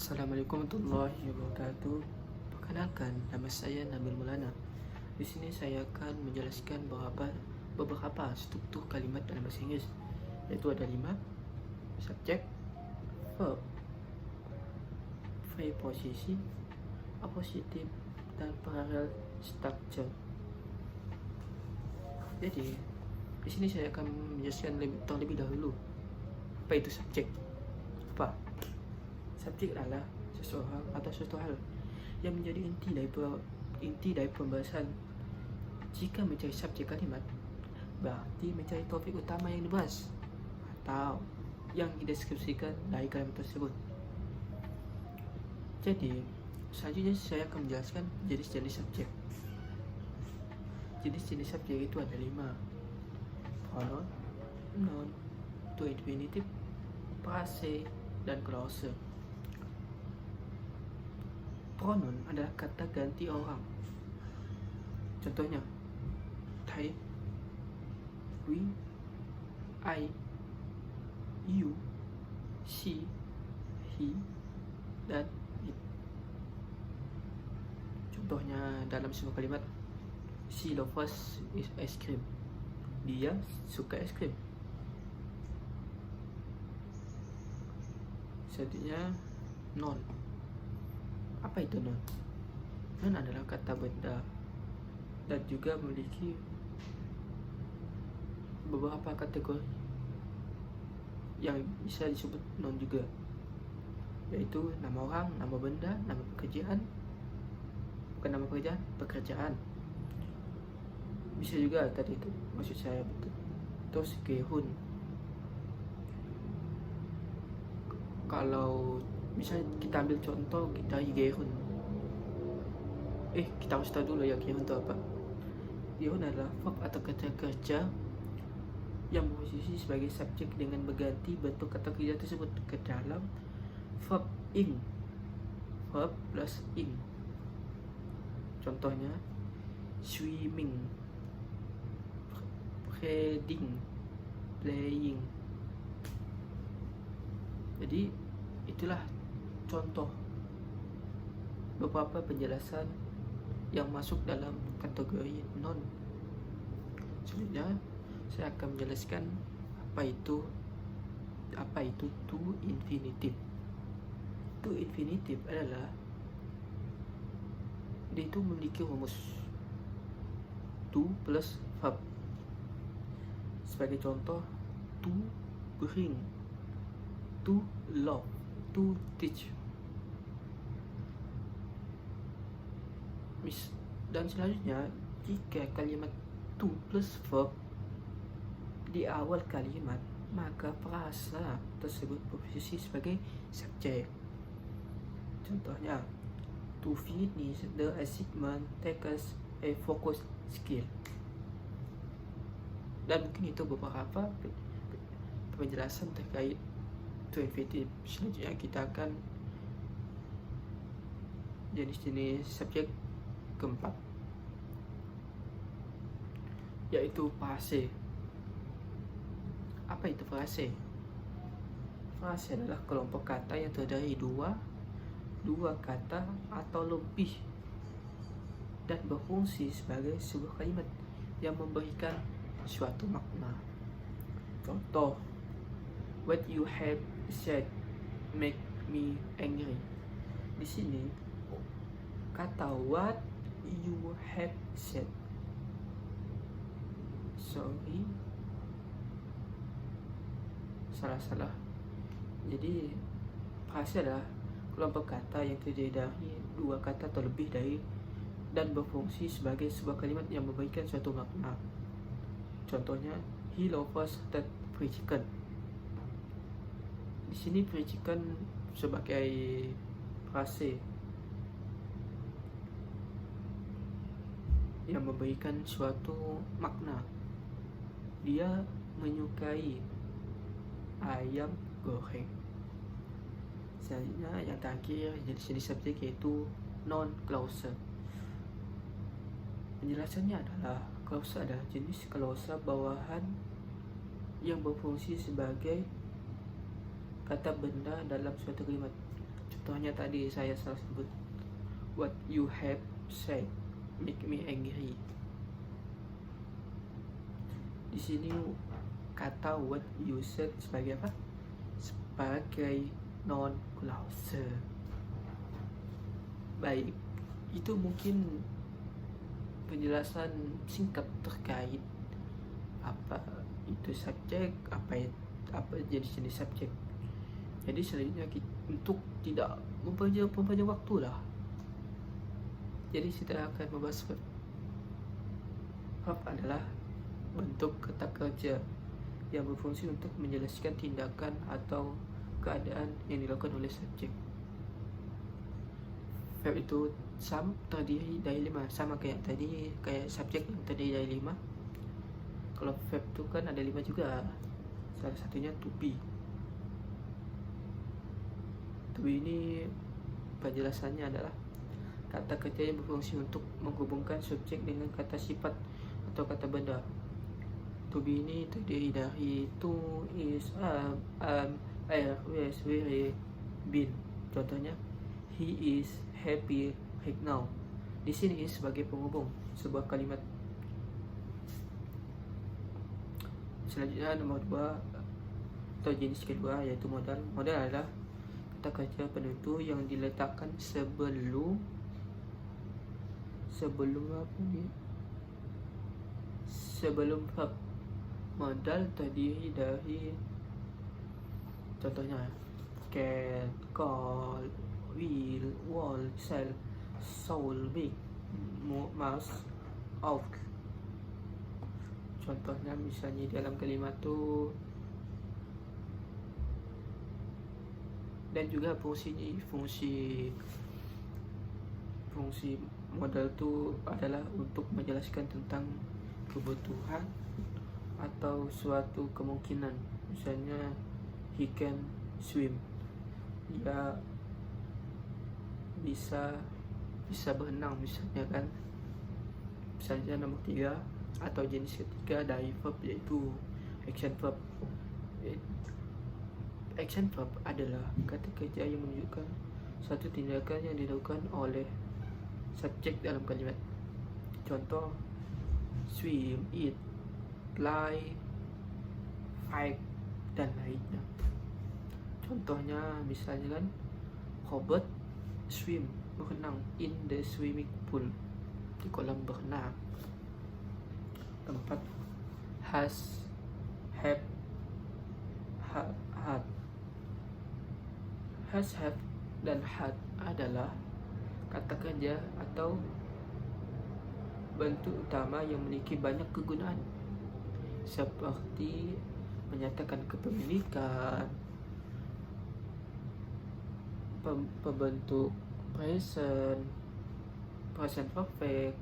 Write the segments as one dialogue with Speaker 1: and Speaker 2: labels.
Speaker 1: Assalamualaikum warahmatullahi wabarakatuh. Perkenalkan, nama saya Nabil Maulana. Di sini saya akan menjelaskan beberapa struktur kalimat dalam bahasa Inggeris, yaitu ada 5: subjek, verb, preposisi, appositif, dan parallel structure. Jadi, di sini saya akan menjelaskan terlebih dahulu apa itu subjek. Apa? Subjek adalah seseorang atau suatu hal yang menjadi inti dari pembahasan. Jika mencari subjek kalimat, berarti mencari topik utama yang dibahas atau yang dideskripsikan dari kalimat tersebut. Jadi, selanjutnya saya akan menjelaskan jenis-jenis subjek. Jenis-jenis subjek itu ada 5: pronoun, noun, to infinitive, phrase, dan clause. Pronoun adalah kata ganti orang. Contohnya, they, we, I, you, she, he, dan it. Contohnya dalam sebuah kalimat, she loves ice cream. Dia suka es krim. Selanjutnya, noun. Apa itu noun? Noun adalah kata benda dan juga memiliki beberapa kategori yang bisa disebut noun juga, yaitu nama orang, nama benda, nama pekerjaan, bukan nama pekerjaan, pekerjaan. Bisa juga tadi itu, maksud saya betul. Terus gehun. Kalau misalnya kita ambil contoh, kita gehun. Kita harus tahu dulu ya gehun itu apa. Gehun adalah verb atau kata kerja yang berposisi sebagai subjek dengan berganti bentuk kata kerja tersebut ke dalam verb ing. Verb plus ing. Contohnya, swimming, reading, playing. Jadi itulah contoh beberapa penjelasan yang masuk dalam kategori noun. Selanjutnya saya akan menjelaskan apa itu to infinitive. To infinitive adalah dia itu memiliki rumus to plus verb. Sebagai contoh, to bring, to love, to teach. Dan selanjutnya, jika kalimat to plus verb di awal kalimat, maka frasa tersebut berposisi sebagai subjek. Contohnya, to finish the assignment takes a focus skill. Dan mungkin itu beberapa penjelasan terkait to infinitive. Selanjutnya kita akan jenis-jenis subjek keempat, yaitu phrase. Apa itu phrase? Phrase adalah kelompok kata yang terdiri dua kata atau lebih dan berfungsi sebagai sebuah kalimat yang memberikan suatu makna. Contoh, what you have said make me angry. Di sini kata what you have said, salah. Jadi frase adalah kelompok kata yang terdiri dari dua kata atau lebih dari dan berfungsi sebagai sebuah kalimat yang memberikan suatu makna. Contohnya, he loves that fried chicken. Di sini fried chicken sebagai frase yang memberikan suatu makna. Dia menyukai ayam goreng. Selanjutnya yang terakhir jenis subjek yaitu non clause. Penjelasannya adalah clause adalah jenis klausa bawahan yang berfungsi sebagai kata benda dalam suatu kalimat. Contohnya tadi saya salah sebut, what you have said make me angry. Di sini kata what you said sebagai apa? Sebagai non clause. Baik, itu mungkin penjelasan singkat terkait apa itu subjek, apa jenis subjek. Jadi selanjutnya untuk tidak mempanjang waktu lah. Jadi kita akan membahas verb adalah bentuk kata kerja yang berfungsi untuk menjelaskan tindakan atau keadaan yang dilakukan oleh subjek. Verb itu terdiri dari 5, sama kayak tadi, kayak subjek yang terdiri dari 5. Kalau verb itu kan ada 5 juga. Salah satunya to be. To be ini penjelasannya adalah kata kerja yang berfungsi untuk menghubungkan subjek dengan kata sifat atau kata benda. To be ini terdiri dari to, is, are, was, were, been. Contohnya, he is happy right now. Di sini is sebagai penghubung sebuah kalimat. Selanjutnya nomor 2 atau jenis kedua yaitu modal. Modal adalah kata kerja penentu yang diletakkan sebelum apa ni? Sebelum verb. Modal terdiri dari contohnya can, call, will, wall, sell, soul, make, must, out. Contohnya misalnya dalam kalimat tu, dan juga fungsi modal tu adalah untuk menjelaskan tentang kebutuhan atau suatu kemungkinan. Misalnya he can swim, dia bisa berenang misalnya kan. Misalnya nomor 3 atau jenis ketiga dari verb yaitu action verb. Action verb adalah kata kerja yang menunjukkan suatu tindakan yang dilakukan oleh subjek dalam kalimat. Contoh, swim, eat, fly, fight, dan lainnya. Contohnya misalnya kan, Robert swim, berenang, in the swimming pool, di kolam berenang. 4. Has, have, had. Has, have, dan had adalah kata kerja atau bentuk utama yang memiliki banyak kegunaan, seperti menyatakan kepemilikan, pembentuk present perfect,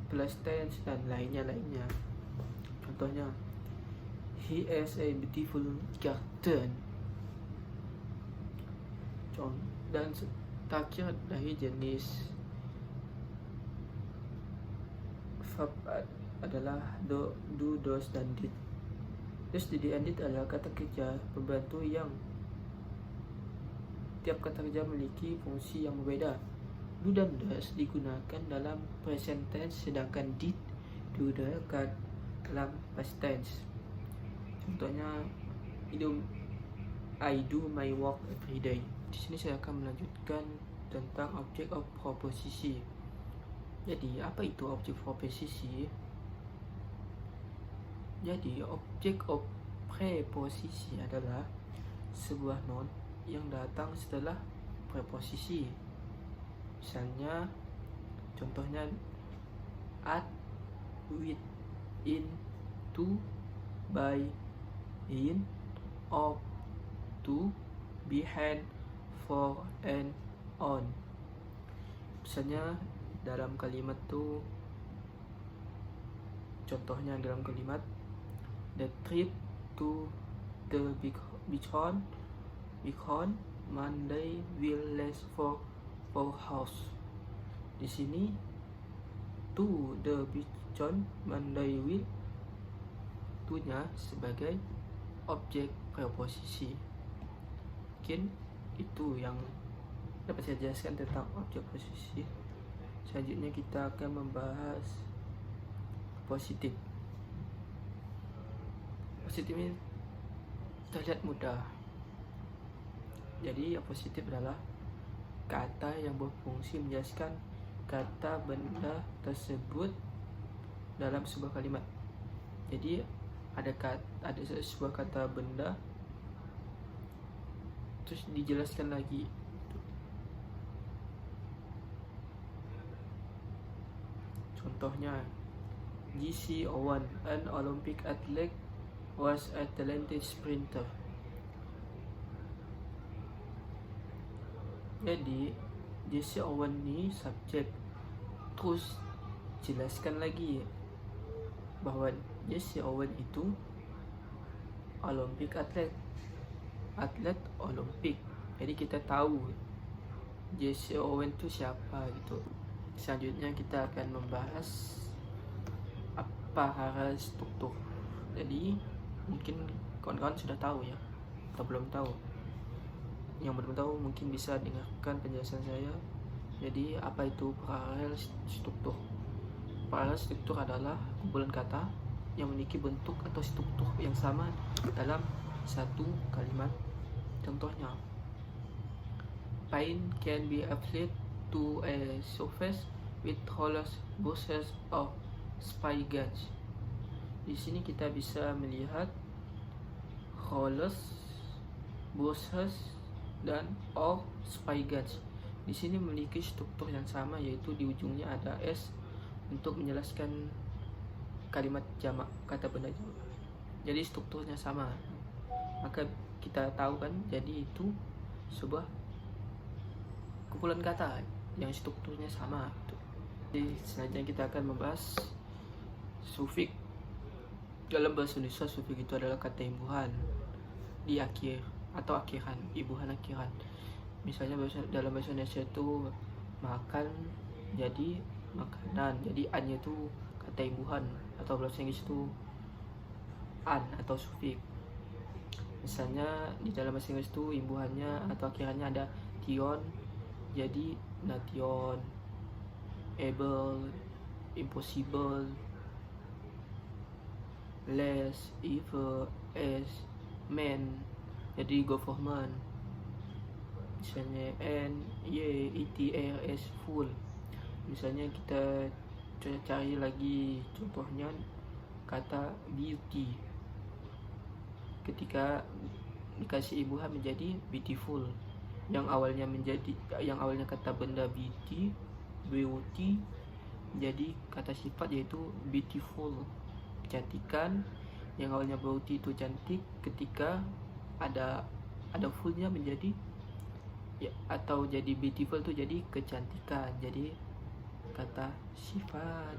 Speaker 1: past tense, dan lainnya. Contohnya, he has a beautiful garden. Dan terakhir dari jenis verb adalah do, does, dan did. Does, did, and did adalah kata kerja pembantu yang tiap kata kerja memiliki fungsi yang berbeda. Do dan does digunakan dalam present tense, sedangkan did digunakan dalam past tense. Contohnya, I do my work every day. Di sini saya akan melanjutkan tentang object of proposisi. Jadi, apa itu object of proposisi? Jadi, object of preposisi adalah sebuah noun yang datang setelah preposisi. Misalnya, contohnya at, with, in, to, by, in, of, to, behind, for, and on. Misalnya dalam kalimat tu, contohnya dalam kalimat the trip to the beacon Monday will last for 4 hours. Di sini to the beacon Monday will, tunya sebagai objek preposisi. Mungkin itu yang dapat saya jelaskan tentang objek posisi. Selanjutnya kita akan membahas positif. Positif ini terlihat mudah. Jadi yang positif adalah kata yang berfungsi menjelaskan kata benda tersebut dalam sebuah kalimat. Jadi ada sebuah kata benda terus dijelaskan lagi. Contohnya, J.C. Owen, an Olympic athlete, was a talented sprinter. Jadi J.C. Owen ni subjek, terus jelaskan lagi bahwa J.C. Owen itu Olympic atlet Olimpik. Jadi kita tahu J.C. Owen itu siapa gitu. Selanjutnya kita akan membahas apa hara struktur. Jadi mungkin kawan-kawan sudah tahu ya, atau belum tahu. Yang belum tahu mungkin bisa dengarkan penjelasan saya. Jadi apa itu paralel struktur? Paralel struktur adalah kumpulan kata yang memiliki bentuk atau struktur yang sama dalam satu kalimat. Contohnya, paint can be applied to a surface with rollers, brushes, or spyglass. Di sini kita bisa melihat rollers, brushes, dan or spyglass. Di sini memiliki struktur yang sama, yaitu di ujungnya ada s untuk menjelaskan kalimat jamak, kata benda jamak. Jadi strukturnya sama. Maka kita tahu kan, jadi itu sebuah kumpulan kata yang strukturnya sama. Jadi selanjutnya kita akan membahas sufik. Dalam bahasa Indonesia, sufik itu adalah kata imbuhan di akhir atau akhiran, imbuhan akhiran. Misalnya dalam bahasa Indonesia itu makan jadi makanan, jadi an-nya itu kata imbuhan, atau bahasa Inggris itu an atau sufik. Misalnya di dalam bahasa Inggris itu imbuhannya atau akhirannya ada tion, jadi nation, able, impossible, less, evil, as, man, jadi government. Misalnya n, y, etrs, full. Misalnya kita cari lagi contohnya kata beauty. Ketika dikasih imbuhan menjadi beautiful, yang awalnya kata benda beauty, jadi kata sifat yaitu beautiful, kecantikan. Yang awalnya beauty itu cantik, ketika ada fullnya menjadi ya, atau jadi beautiful itu jadi kecantikan, jadi kata sifat.